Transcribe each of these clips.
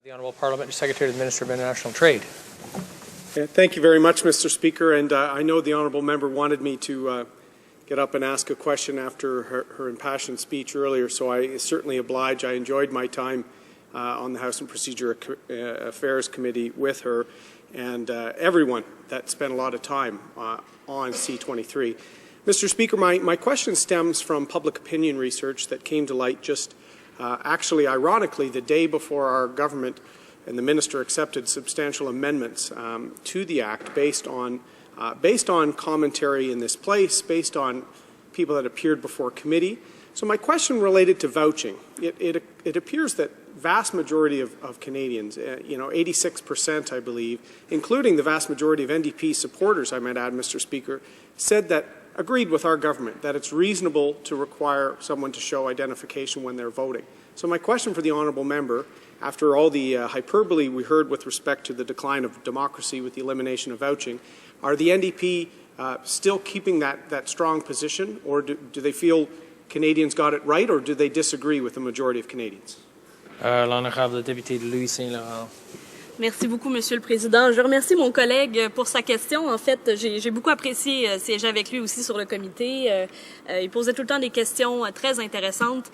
The Honourable Parliamentary Secretary to the Minister of International Trade. Thank you very much, Mr. Speaker. And I know the honourable member wanted me to get up and ask a question after her impassioned speech earlier, so I certainly oblige. I enjoyed my time on the House and Procedure Affairs Committee with her and everyone that spent a lot of time on C-23. Mr. Speaker, my question stems from public opinion research that came to light just actually, ironically, the day before our government and the minister accepted substantial amendments to the Act based on commentary in this place, based on people that appeared before committee. So my question related to vouching. It appears that vast majority of Canadians, 86%, I believe, including the vast majority of NDP supporters, I might add, Mr. Speaker, said that agreed with our government that it's reasonable to require someone to show identification when they're voting. So my question for the honourable member, after all the hyperbole we heard with respect to the decline of democracy with the elimination of vouching, are the NDP still keeping that strong position, or do they feel Canadians got it right, or do they disagree with the majority of Canadians? L'honorable député de Louis Saint-Laurent. Merci beaucoup, Monsieur le Président. Je remercie mon collègue pour sa question. En fait, j'ai beaucoup apprécié siéger avec lui aussi sur le comité. Il posait tout le temps des questions très intéressantes.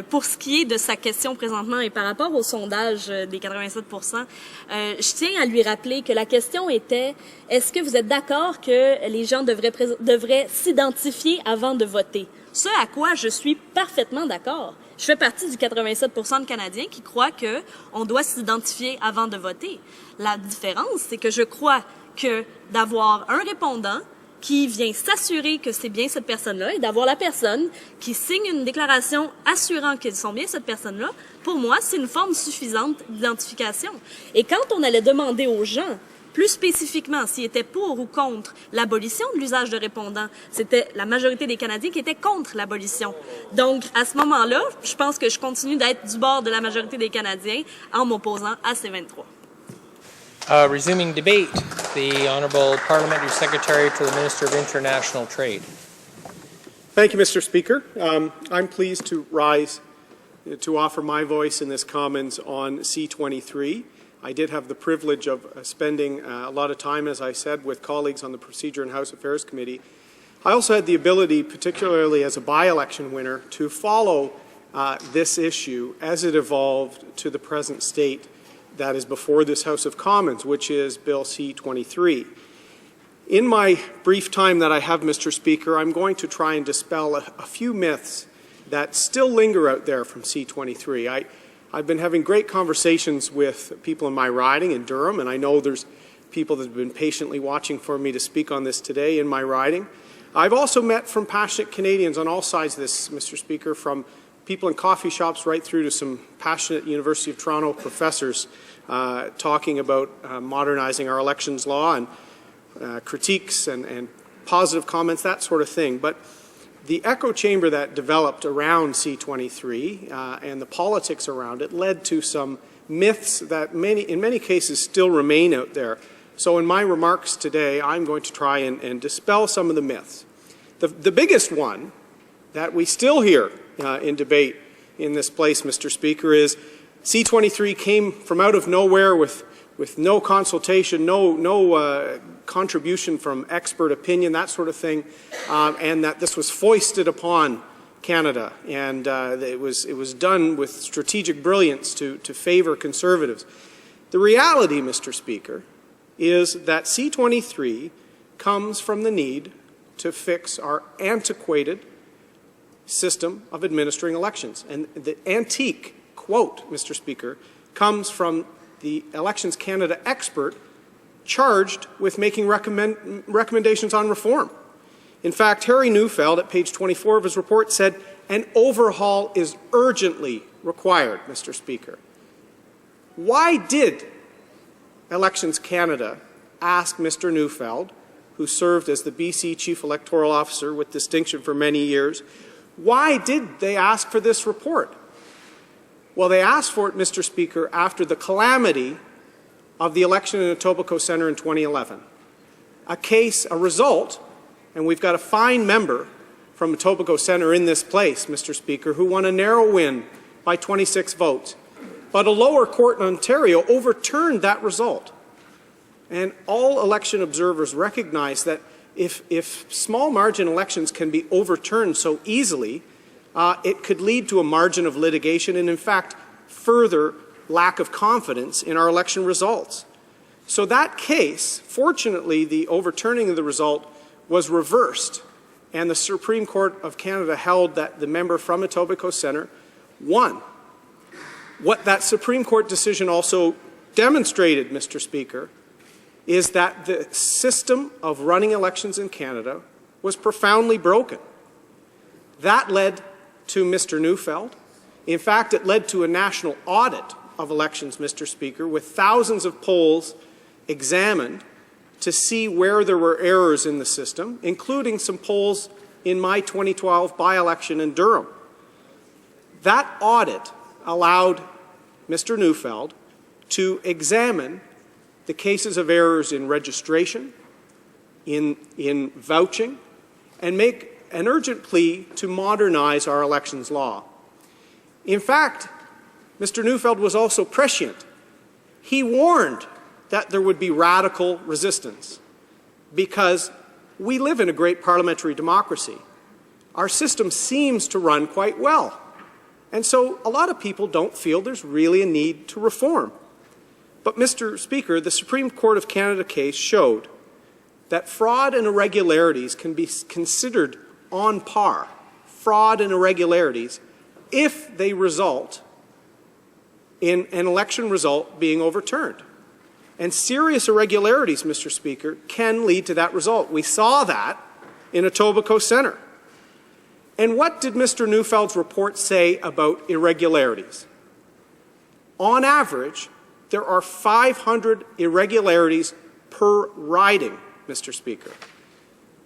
Pour ce qui est de sa question présentement et par rapport au sondage des 87%, je tiens à lui rappeler que la question était « Est-ce que vous êtes d'accord que les gens devraient s'identifier avant de voter? » Ce à quoi je suis parfaitement d'accord. Je fais partie du 87% de Canadiens qui croient qu'on doit s'identifier avant de voter. La différence, c'est que je crois que d'avoir un répondant qui vient s'assurer que c'est bien cette personne-là et d'avoir la personne qui signe une déclaration assurant qu'ils sont bien cette personne-là, pour moi, c'est une forme suffisante d'identification. Et quand on allait demander aux gens plus spécifiquement, s'ils étaient pour ou contre l'abolition de l'usage de répondants, c'était la majorité des Canadiens qui étaient contre l'abolition. Donc, à ce moment-là, je pense que je continue d'être du bord de la majorité des Canadiens en m'opposant à ces 23. Resuming debate, the Honourable Parliamentary Secretary to the Minister of International Trade. Thank you, Mr. Speaker. I'm pleased to rise to offer my voice in this Commons on C-23. I did have the privilege of spending a lot of time, as I said, with colleagues on the Procedure and House Affairs Committee. I also had the ability, particularly as a by-election winner, to follow this issue as it evolved to the present state that is before this House of Commons, which is Bill C-23. In my brief time that I have, Mr. Speaker, I'm going to try and dispel a few myths that still linger out there from C-23. I've been having great conversations with people in my riding in Durham, and I know there's people that have been patiently watching for me to speak on this today in my riding. I've also met from passionate Canadians on all sides of this, Mr. Speaker, from people in coffee shops right through to some passionate University of Toronto professors talking about modernizing our elections law and critiques and positive comments, that sort of thing. But the echo chamber that developed around C-23 and the politics around it led to some myths that in many cases still remain out there. So in my remarks today, I'm going to try and dispel some of the myths. The biggest one that we still hear in debate in this place, Mr. Speaker, is C-23 came from out of nowhere with no consultation, no contribution from expert opinion, that sort of thing, and that this was foisted upon Canada, and it was done with strategic brilliance to favour Conservatives. The reality, Mr. Speaker, is that C-23 comes from the need to fix our antiquated system of administering elections. And the antique quote, Mr. Speaker, comes from the Elections Canada expert charged with making recommendations on reform. In fact, Harry Neufeld, at page 24 of his report, said, an overhaul is urgently required, Mr. Speaker. Why did Elections Canada ask Mr. Neufeld, who served as the BC Chief Electoral Officer with distinction for many years, why did they ask for this report? Well, they asked for it, Mr. Speaker, after the calamity of the election in Etobicoke Centre in 2011. A result, and we've got a fine member from Etobicoke Centre in this place, Mr. Speaker, who won a narrow win by 26 votes. But a lower court in Ontario overturned that result. And all election observers recognize that if small margin elections can be overturned so easily, it could lead to a margin of litigation and, in fact, further lack of confidence in our election results. So that case, fortunately, the overturning of the result was reversed, and the Supreme Court of Canada held that the member from Etobicoke Centre won. What that Supreme Court decision also demonstrated, Mr. Speaker, is that the system of running elections in Canada was profoundly broken. That led to Mr. Neufeld. In fact, it led to a national audit of elections, Mr. Speaker, with thousands of polls examined to see where there were errors in the system, including some polls in my 2012 by-election in Durham. That audit allowed Mr. Neufeld to examine the cases of errors in registration, in vouching, and make an urgent plea to modernize our elections law. In fact, Mr. Neufeld was also prescient. He warned that there would be radical resistance because we live in a great parliamentary democracy. Our system seems to run quite well. And so a lot of people don't feel there's really a need to reform. But, Mr. Speaker, the Supreme Court of Canada case showed that fraud and irregularities can be considered on par, fraud and irregularities, if they result in an election result being overturned. And serious irregularities, Mr. Speaker, can lead to that result. We saw that in Etobicoke Centre. And what did Mr. Neufeld's report say about irregularities? On average, there are 500 irregularities per riding, Mr. Speaker.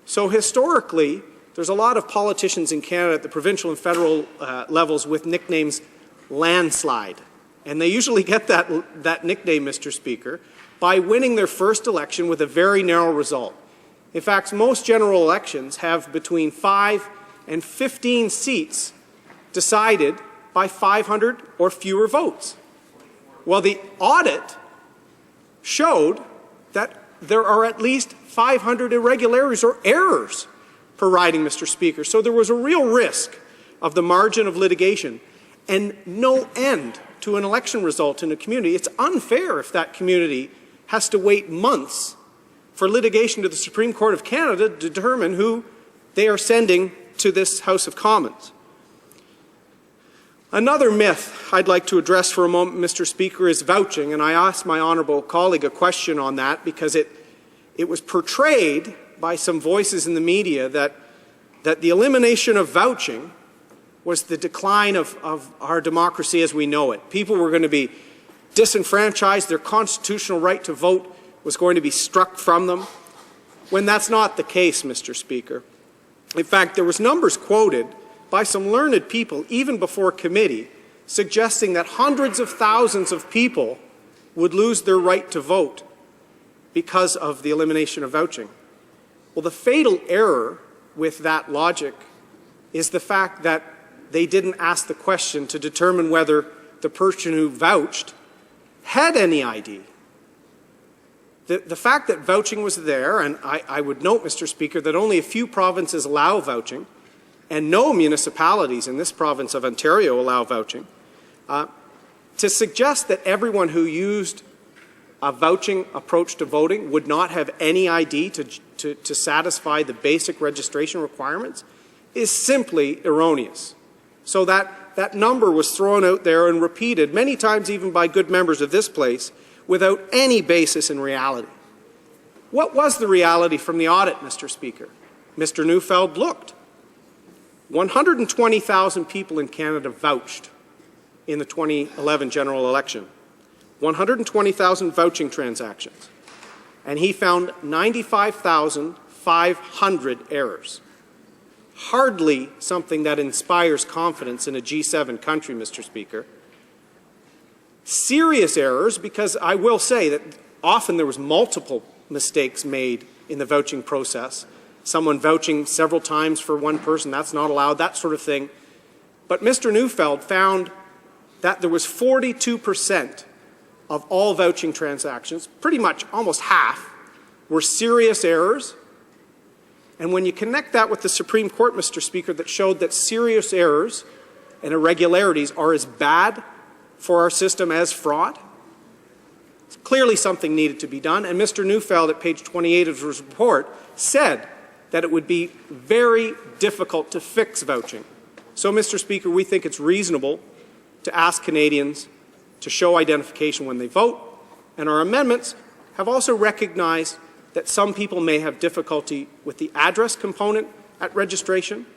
So historically, there's a lot of politicians in Canada at the provincial and federal levels with nicknames landslide. And they usually get that nickname, Mr. Speaker, by winning their first election with a very narrow result. In fact, most general elections have between 5 and 15 seats decided by 500 or fewer votes. Well, the audit showed that there are at least 500 irregularities or errors per riding, Mr. Speaker. So there was a real risk of the margin of litigation and no end to an election result in a community. It's unfair if that community has to wait months for litigation to the Supreme Court of Canada to determine who they are sending to this House of Commons. Another myth I'd like to address for a moment, Mr. Speaker, is vouching, and I asked my honourable colleague a question on that because it was portrayed by some voices in the media that the elimination of vouching was the decline of our democracy as we know it. People were going to be disenfranchised, their constitutional right to vote was going to be struck from them, when that's not the case, Mr. Speaker. In fact, there was numbers quoted by some learned people, even before committee, suggesting that hundreds of thousands of people would lose their right to vote because of the elimination of vouching. Well, the fatal error with that logic is the fact that they didn't ask the question to determine whether the person who vouched had any ID. The fact that vouching was there, and I would note, Mr. Speaker, that only a few provinces allow vouching, and no municipalities in this province of Ontario allow vouching, to suggest that everyone who used a vouching approach to voting would not have any ID to satisfy the basic registration requirements is simply erroneous. So that number was thrown out there and repeated many times even by good members of this place without any basis in reality. What was the reality from the audit, Mr. Speaker? Mr. Neufeld looked. 120,000 people in Canada vouched in the 2011 general election. 120,000 vouching transactions. And he found 95,500 errors. Hardly something that inspires confidence in a G7 country, Mr. Speaker. Serious errors, because I will say that often there was multiple mistakes made in the vouching process. Someone vouching several times for one person, that's not allowed, that sort of thing. But Mr. Neufeld found that there was 42% of all vouching transactions, pretty much almost half, were serious errors. And when you connect that with the Supreme Court, Mr. Speaker, that showed that serious errors and irregularities are as bad for our system as fraud, clearly something needed to be done. And Mr. Neufeld, at page 28 of his report, said that it would be very difficult to fix vouching. So, Mr. Speaker, we think it's reasonable to ask Canadians to show identification when they vote, and our amendments have also recognized that some people may have difficulty with the address component at registration,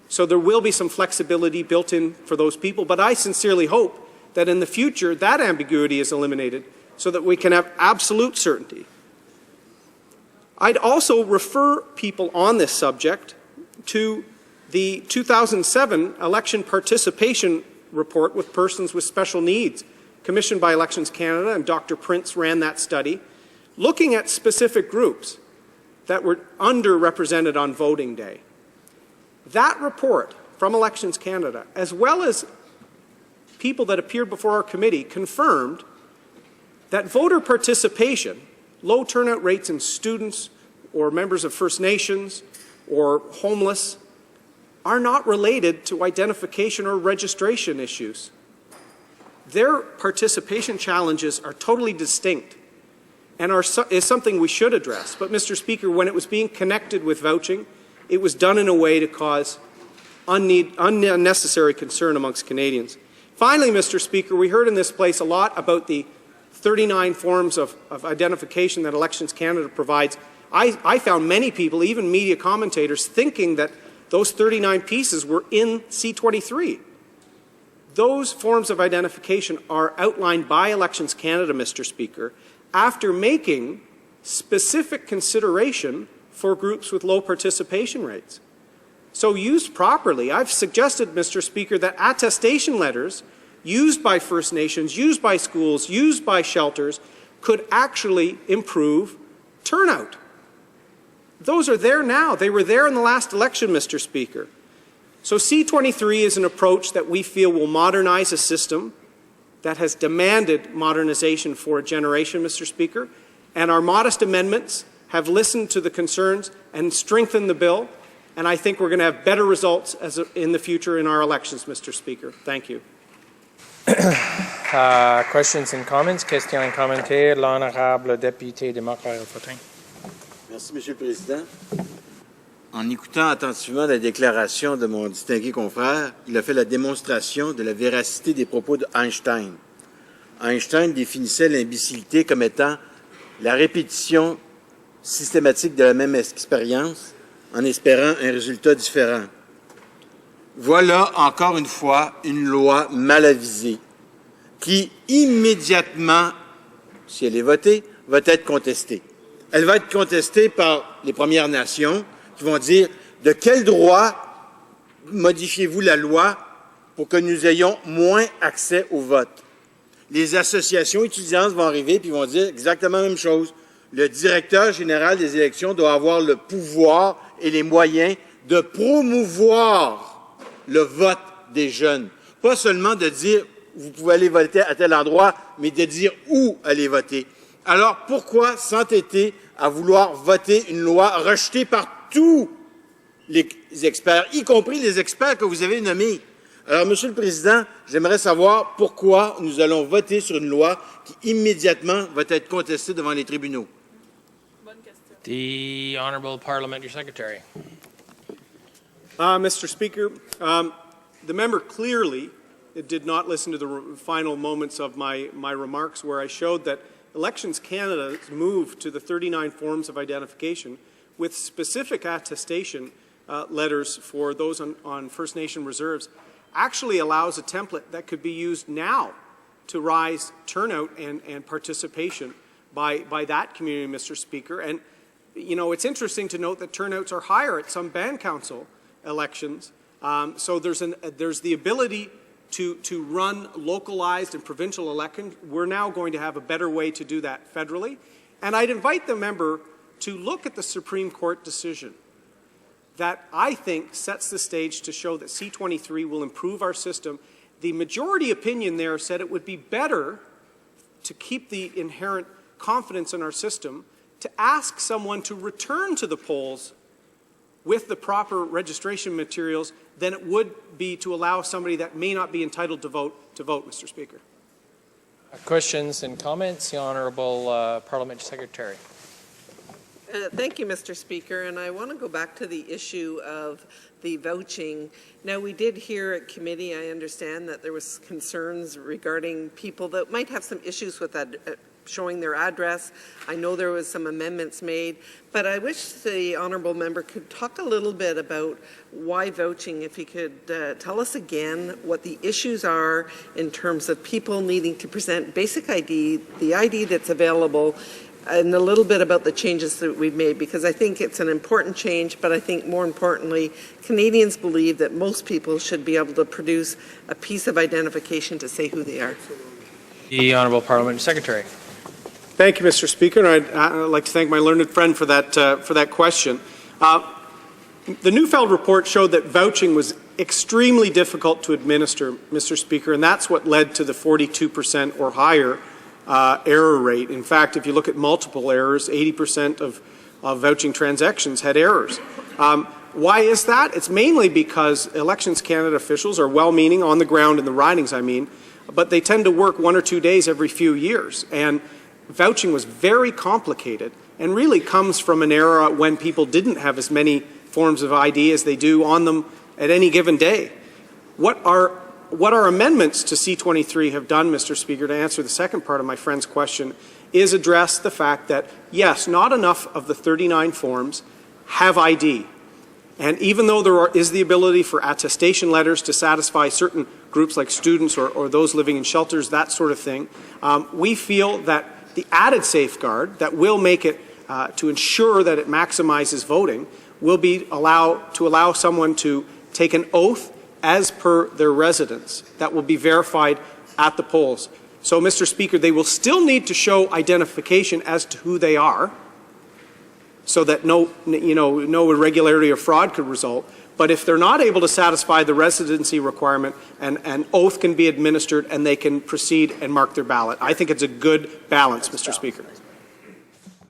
so there will be some flexibility built in for those people, but I sincerely hope that in the future that ambiguity is eliminated so that we can have absolute certainty. I'd also refer people on this subject to the 2007 election participation report with persons with special needs, commissioned by Elections Canada, and Dr. Prince ran that study, looking at specific groups that were underrepresented on voting day. That report from Elections Canada, as well as people that appeared before our committee, confirmed that voter participation, low turnout rates in students or members of First Nations or homeless, are not related to identification or registration issues. Their participation challenges are totally distinct and is something we should address. But, Mr. Speaker, when it was being connected with vouching, it was done in a way to cause unnecessary concern amongst Canadians. Finally, Mr. Speaker, we heard in this place a lot about the 39 forms of identification that Elections Canada provides. I found many people, even media commentators, thinking that those 39 pieces were in C-23. Those forms of identification are outlined by Elections Canada, Mr. Speaker, after making specific consideration for groups with low participation rates. So used properly, I've suggested, Mr. Speaker, that attestation letters used by First Nations, used by schools, used by shelters, could actually improve turnout. Those are there now. They were there in the last election, Mr. Speaker. So C-23 is an approach that we feel will modernize a system that has demanded modernization for a generation, Mr. Speaker, and our modest amendments have listened to the concerns and strengthened the bill, and I think we're going to have better results in the future in our elections, Mr. Speaker. Thank you. Questions and comments? Questions et commentaires. L'honorable député démocrate Fortin. Merci, Monsieur le Président. En écoutant attentivement la déclaration de mon distingué confrère, il a fait la démonstration de la véracité des propos d'Einstein. Einstein définissait l'imbécilité comme étant la répétition systématique de la même expérience en espérant un résultat différent. Voilà encore une fois une loi mal avisée qui immédiatement, si elle est votée, va être contestée. Elle va être contestée par les Premières Nations qui vont dire de quel droit modifiez-vous la loi pour que nous ayons moins accès au vote. Les associations étudiantes vont arriver et vont dire exactement la même chose. Le directeur général des élections doit avoir le pouvoir et les moyens de promouvoir le vote des jeunes. Pas seulement de dire vous pouvez aller voter à tel endroit, mais de dire où aller voter. Alors pourquoi s'entêter à vouloir voter une loi rejetée par tous les experts, y compris les experts que vous avez nommés? Alors, Monsieur le Président, j'aimerais savoir pourquoi nous allons voter sur une loi qui immédiatement va être contestée devant les tribunaux. Bonne question. The Honourable Parliamentary Secretary. Mr. Speaker, the member clearly did not listen to the final moments of my remarks where I showed that Elections Canada's move to the 39 forms of identification with specific attestation letters for those on First Nation reserves actually allows a template that could be used now to rise turnout and participation by that community, Mr. Speaker. And, you know, it's interesting to note that turnouts are higher at some band council elections. So there's the ability to run localized and provincial elections. We're now going to have a better way to do that federally. And I'd invite the member to look at the Supreme Court decision that I think sets the stage to show that C-23 will improve our system The majority opinion there said it would be better to keep the inherent confidence in our system to ask someone to return to the polls with the proper registration materials than it would be to allow somebody that may not be entitled to vote, Mr. Speaker. Questions and comments? The Honourable Parliamentary Secretary. Thank you, Mr. Speaker. And I want to go back to the issue of the vouching. Now, we did hear at committee, I understand, that there was concerns regarding people that might have some issues with that, showing their address. I know there was some amendments made, but I wish the honourable member could talk a little bit about why vouching, if he could tell us again what the issues are in terms of people needing to present basic ID, the ID that's available, and a little bit about the changes that we've made, because I think it's an important change, but I think more importantly, Canadians believe that most people should be able to produce a piece of identification to say who they are. The Honourable Parliamentary Secretary. Thank you, Mr. Speaker, and I'd like to thank my learned friend for that question. The Neufeld report showed that vouching was extremely difficult to administer, Mr. Speaker, and that's what led to the 42% or higher error rate. In fact, if you look at multiple errors, 80% of vouching transactions had errors. Why is that? It's mainly because Elections Canada officials are well-meaning, on the ground in the ridings, I mean, but they tend to work 1 or 2 days every few years. And vouching was very complicated and really comes from an era when people didn't have as many forms of ID as they do on them at any given day. What our amendments to C-23 have done, Mr. Speaker, to answer the second part of my friend's question, is address the fact that, yes, not enough of the 39 forms have ID. And even though there is the ability for attestation letters to satisfy certain groups like students or those living in shelters, that sort of thing, we feel that the added safeguard that will make it, to ensure that it maximizes voting, will be allow someone to take an oath as per their residence that will be verified at the polls. So, Mr. Speaker, they will still need to show identification as to who they are, so that no irregularity or fraud could result. But if they're not able to satisfy the residency requirement, an oath can be administered and they can proceed and mark their ballot. I think it's a good balance, Mr. Speaker.